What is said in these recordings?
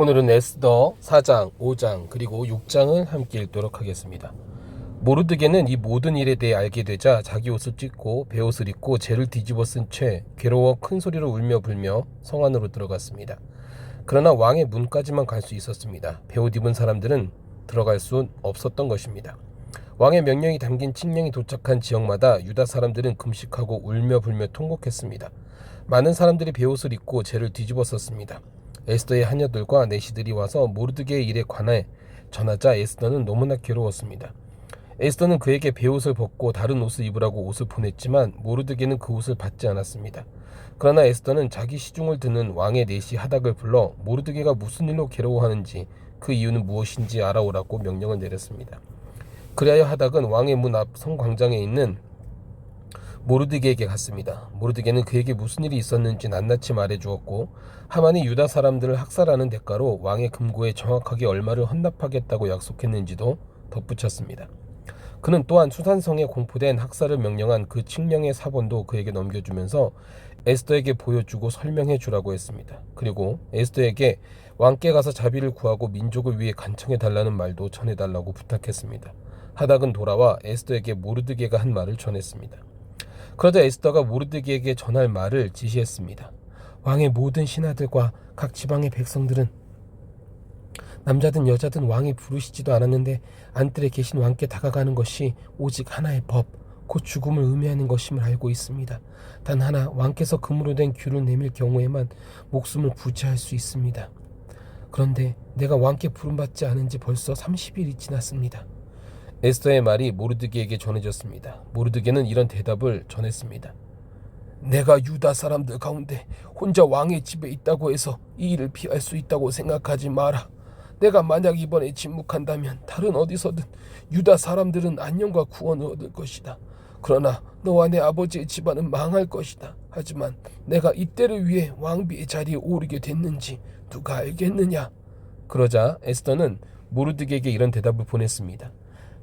오늘은 에스더 4장, 5장, 그리고 6장을 함께 읽도록 하겠습니다. 모르드게는 이 모든 일에 대해 알게 되자 자기 옷을 찢고 베옷을 입고 재를 뒤집어 쓴 채 괴로워 큰 소리로 울며 불며 성 안으로 들어갔습니다. 그러나 왕의 문까지만 갈 수 있었습니다. 베옷 입은 사람들은 들어갈 수 없었던 것입니다. 왕의 명령이 담긴 칙령이 도착한 지역마다 유다 사람들은 금식하고 울며 불며 통곡했습니다. 많은 사람들이 베옷을 입고 재를 뒤집어 썼습니다. 에스더의 하녀들과 내시들이 와서 모르드게의 일에 관해 전하자 에스더는 너무나 괴로웠습니다. 에스더는 그에게 베옷을 벗고 다른 옷을 입으라고 옷을 보냈지만 모르드게는 그 옷을 받지 않았습니다. 그러나 에스더는 자기 시중을 듣는 왕의 내시 하닥을 불러 모르드게가 무슨 일로 괴로워하는지 그 이유는 무엇인지 알아오라고 명령을 내렸습니다. 그리하여 하닥은 왕의 문 앞 성광장에 있는 모르드게에게 갔습니다. 모르드게는 그에게 무슨 일이 있었는지 낱낱이 말해주었고 하만이 유다 사람들을 학살하는 대가로 왕의 금고에 정확하게 얼마를 헌납하겠다고 약속했는지도 덧붙였습니다. 그는 또한 수산성에 공포된 학살을 명령한 그 칙령의 사본도 그에게 넘겨주면서 에스더에게 보여주고 설명해 주라고 했습니다. 그리고 에스더에게 왕께 가서 자비를 구하고 민족을 위해 간청해 달라는 말도 전해달라고 부탁했습니다. 하닥은 돌아와 에스더에게 모르드게가 한 말을 전했습니다. 그러자 에스더가 모르드게에게 전할 말을 지시했습니다. 왕의 모든 신하들과 각 지방의 백성들은 남자든 여자든 왕이 부르시지도 않았는데 안뜰에 계신 왕께 다가가는 것이 오직 하나의 법, 곧 죽음을 의미하는 것임을 알고 있습니다. 단 하나 왕께서 금으로 된 규를 내밀 경우에만 목숨을 구제할 수 있습니다. 그런데 내가 왕께 부름받지 않은 지 벌써 30일이 지났습니다. 에스더의 말이 모르드게에게 전해졌습니다. 모르드게는 이런 대답을 전했습니다. 내가 유다 사람들 가운데 혼자 왕의 집에 있다고 해서 이 일을 피할 수 있다고 생각하지 마라. 내가 만약 이번에 침묵한다면 다른 어디서든 유다 사람들은 안녕과 구원을 얻을 것이다. 그러나 너와 내 아버지의 집안은 망할 것이다. 하지만 내가 이때를 위해 왕비의 자리에 오르게 됐는지 누가 알겠느냐? 그러자 에스더는 모르드게에게 이런 대답을 보냈습니다.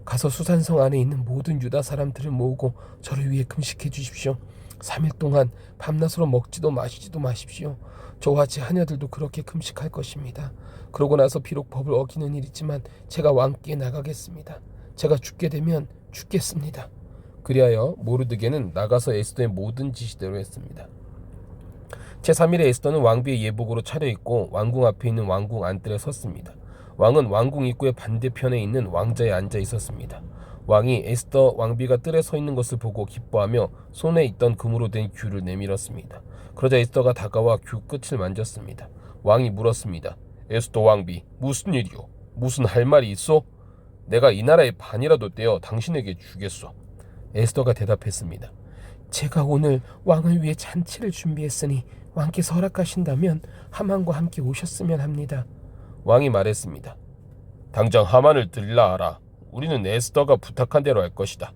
가서 수산성 안에 있는 모든 유다 사람들을 모으고 저를 위해 금식해 주십시오. 3일 동안 밤낮으로 먹지도 마시지도 마십시오. 저와 제 하녀들도 그렇게 금식할 것입니다. 그러고 나서 비록 법을 어기는 일이지만 제가 왕께 나가겠습니다. 제가 죽게 되면 죽겠습니다. 그리하여 모르드게는 나가서 에스더의 모든 지시대로 했습니다. 제3일에 에스더는 왕비의 예복으로 차려입고 왕궁 앞에 있는 왕궁 안뜰에 섰습니다. 왕은 왕궁 입구의 반대편에 있는 왕자에 앉아 있었습니다. 왕이 에스더 왕비가 뜰에 서 있는 것을 보고 기뻐하며 손에 있던 금으로 된 규를 내밀었습니다. 그러자 에스더가 다가와 규 끝을 만졌습니다. 왕이 물었습니다. 에스더 왕비, 무슨 일이오? 무슨 할 말이 있어? 내가 이 나라의 반이라도 떼어 당신에게 주겠소. 에스더가 대답했습니다. 제가 오늘 왕을 위해 잔치를 준비했으니 왕께서 허락하신다면 하만과 함께 오셨으면 합니다. 왕이 말했습니다. 당장 하만을 들이라 하라. 우리는 에스더가 부탁한 대로 할 것이다.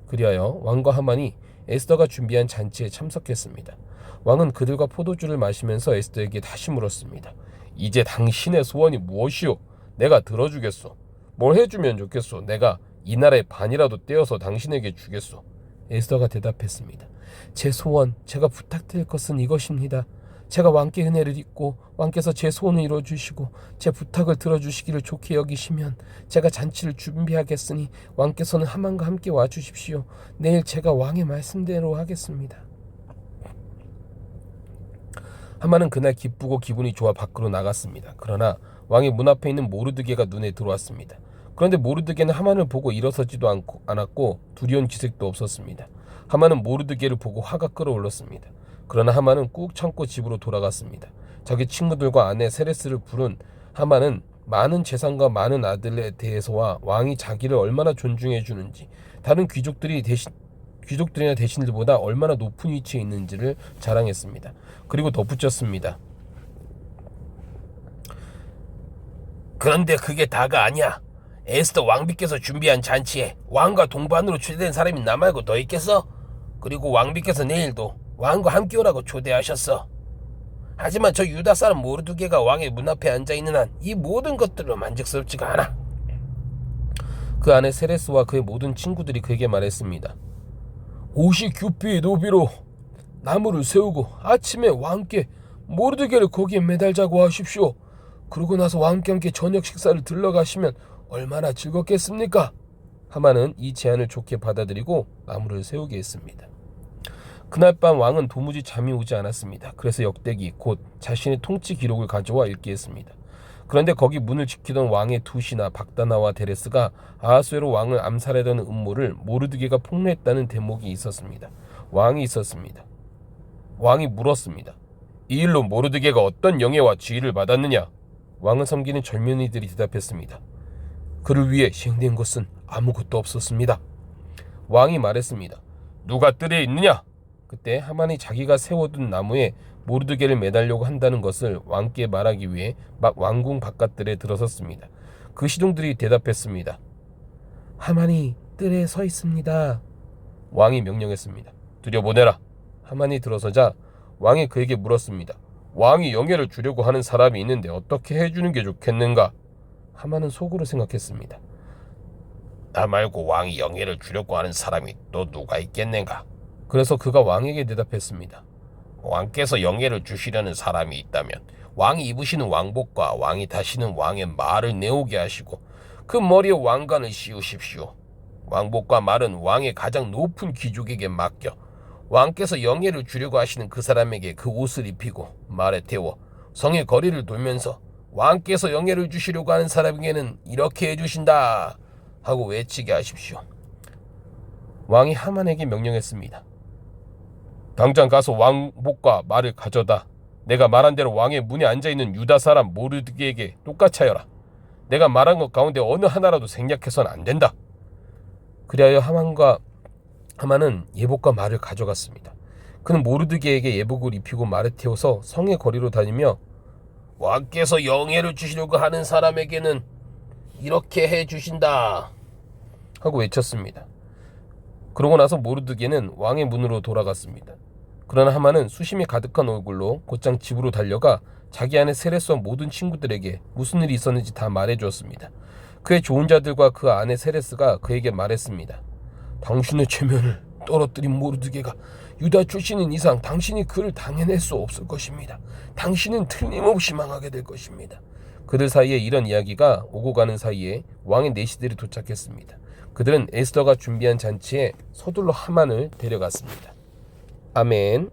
그리하여 왕과 하만이 에스더가 준비한 잔치에 참석했습니다. 왕은 그들과 포도주를 마시면서 에스더에게 다시 물었습니다. 이제 당신의 소원이 무엇이오? 내가 들어주겠소. 뭘 해주면 좋겠소? 내가 이 나라의 반이라도 떼어서 당신에게 주겠소. 에스더가 대답했습니다. 제 소원, 제가 부탁드릴 것은 이것입니다. 제가 왕께 은혜를 입고 왕께서 제 소원을 이루어주시고 제 부탁을 들어주시기를 좋게 여기시면 제가 잔치를 준비하겠으니 왕께서는 하만과 함께 와주십시오. 내일 제가 왕의 말씀대로 하겠습니다. 하만은 그날 기쁘고 기분이 좋아 밖으로 나갔습니다. 그러나 왕의 문 앞에 있는 모르드게가 눈에 들어왔습니다. 그런데 모르드게는 하만을 보고 일어서지도 않았고 두려운 기색도 없었습니다. 하만은 모르드게를 보고 화가 끓어올랐습니다. 그러나 하만은 꾹 참고 집으로 돌아갔습니다. 자기 친구들과 아내 세레스를 부른 하만은 많은 재산과 많은 아들에 대해서와 왕이 자기를 얼마나 존중해 주는지 다른 귀족들이나 대신들보다 얼마나 높은 위치에 있는지를 자랑했습니다. 그리고 덧붙였습니다. 그런데 그게 다가 아니야. 에스더 왕비께서 준비한 잔치에 왕과 동반으로 초대된 사람이 나 말고 더 있겠어? 그리고 왕비께서 내일도 왕과 함께 오라고 초대하셨어. 하지만 저 유다 사람 모르드게가 왕의 문 앞에 앉아있는 한 이 모든 것들로 만족스럽지가 않아. 그 아내 세레스와 그의 모든 친구들이 그에게 말했습니다. 옷이 규피의 노비로 나무를 세우고 아침에 왕께 모르드게를 거기에 매달자고 하십시오. 그러고 나서 왕과 함께 저녁 식사를 들러가시면 얼마나 즐겁겠습니까? 하만은 이 제안을 좋게 받아들이고 나무를 세우게 했습니다. 그날 밤 왕은 도무지 잠이 오지 않았습니다. 그래서 역대기 곧 자신의 통치 기록을 가져와 읽게 했습니다. 그런데 거기 문을 지키던 왕의 투시나 박다나와 데레스가 아하수에로 왕을 암살하려는 음모를 모르드게가 폭로했다는 대목이 있었습니다. 왕이 물었습니다. 이 일로 모르드게가 어떤 영예와 지위를 받았느냐? 왕을 섬기는 절면이들이 대답했습니다. 그를 위해 시행된 것은 아무것도 없었습니다. 왕이 말했습니다. 누가 뜰에 있느냐? 그때 하만이 자기가 세워둔 나무에 모르드게를 매달려고 한다는 것을 왕께 말하기 위해 막 왕궁 바깥들에 들어섰습니다. 그 시종들이 대답했습니다. 하만이 뜰에 서 있습니다. 왕이 명령했습니다. 들여보내라. 하만이 들어서자 왕이 그에게 물었습니다. 왕이 영예를 주려고 하는 사람이 있는데 어떻게 해주는 게 좋겠는가? 하만은 속으로 생각했습니다. 나 말고 왕이 영예를 주려고 하는 사람이 또 누가 있겠는가? 그래서 그가 왕에게 대답했습니다. 왕께서 영예를 주시려는 사람이 있다면 왕이 입으시는 왕복과 왕이 타시는 왕의 말을 내오게 하시고 그 머리에 왕관을 씌우십시오. 왕복과 말은 왕의 가장 높은 귀족에게 맡겨 왕께서 영예를 주려고 하시는 그 사람에게 그 옷을 입히고 말에 태워 성의 거리를 돌면서 왕께서 영예를 주시려고 하는 사람에게는 이렇게 해주신다 하고 외치게 하십시오. 왕이 하만에게 명령했습니다. 당장 가서 왕복과 말을 가져다 내가 말한 대로 왕의 문에 앉아있는 유다 사람 모르드게에게 똑같이 하여라. 내가 말한 것 가운데 어느 하나라도 생략해서는 안 된다. 그리하여 하만은 예복과 말을 가져갔습니다. 그는 모르드게에게 예복을 입히고 말에 태워서 성의 거리로 다니며 왕께서 영예를 주시려고 하는 사람에게는 이렇게 해주신다 하고 외쳤습니다. 그러고 나서 모르드게는 왕의 문으로 돌아갔습니다. 그러나 하만은 수심이 가득한 얼굴로 곧장 집으로 달려가 자기 아내 세레스와 모든 친구들에게 무슨 일이 있었는지 다 말해주었습니다. 그의 좋은 자들과 그 아내 세레스가 그에게 말했습니다. 당신의 체면을 떨어뜨린 모르드게가 유다 출신인 이상 당신이 그를 당해낼 수 없을 것입니다. 당신은 틀림없이 망하게 될 것입니다. 그들 사이에 이런 이야기가 오고 가는 사이에 왕의 내시들이 도착했습니다. 그들은 에스더가 준비한 잔치에 서둘러 하만을 데려갔습니다. 아멘.